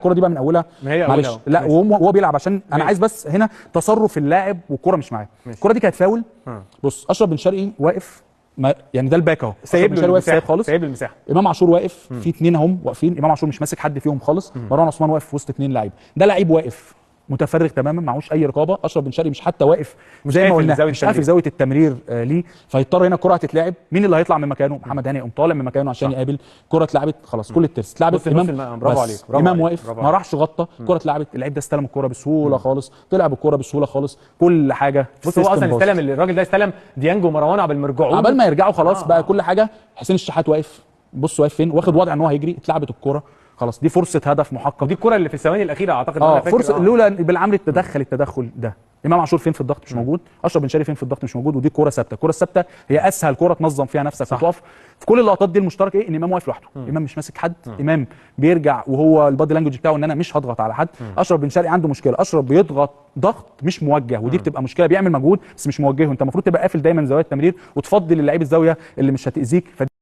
الكره دي بقى من اولها ما هي معلش أولها. لا وهو بيلعب عشان انا عايز بس هنا تصرف اللاعب والكره مش معاه. الكره دي كانت فاول. بص اشرف بن شرقي واقف يعني ده الباك اهو، سايب له واقف سايب خالص، سايب المساحه. امام عاشور واقف في اتنين اهم واقفين، امام عاشور مش ماسك حد فيهم خالص، مروان عثمان واقف في وسط اتنين لعيبه، ده لعيب واقف متفرغ تماما معهوش اي رقابه. اشرف بن شرقي مش حتى واقف زي ما قلنا، مش قافل زاويه التمرير ليه، فيضطر هنا الكره هتتلعب. مين اللي هيطلع من مكانه؟ محمد هاني يقوم طالع من مكانه عشان يقابل. الكره اتلعبت خلاص، كل الترس اتلعبت، امام برافو عليك، امام واقف ما راحش غطى، الكره اتلعبت، اللعيب ده استلم الكره بسهوله خالص، طلع بالكره بسهوله خالص، كل حاجه. بص هو اصلا استلم، الراجل ده استلم ديانج ومروان قبل ما يرجعوا، قبل ما يرجعوا خلاص بقى كل حاجه. حسين الشحات واقف، بص واقف فين، واخد وضع ان هو هيجري، اتلعبت الكره خلاص، دي فرصه هدف محقق. دي الكره اللي في الثواني الاخيره اعتقد فرصه لولا بالعمل التدخل ده. امام عاشور فين في الضغط؟ مش موجود. اشرف بن شرقي فين في الضغط؟ مش موجود. ودي كوره ثابته، الكوره الثابته هي اسهل كوره تنظم فيها نفسك وتقف. في كل اللقطات دي المشترك ايه؟ ان امام واقف لوحده، امام مش ماسك حد، امام بيرجع وهو البادي لانجوج بتاعه ان انا مش هضغط على حد. اشرف بن شرقي عنده مشكله، اشرف بيضغط ضغط مش موجه، ودي بتبقى مشكله، بيعمل مجهود بس مش موجهه. انت المفروض تبقى قافل دايما زوايا التمرير وتفضل للعيب الزاويه اللي مش هتاذيك.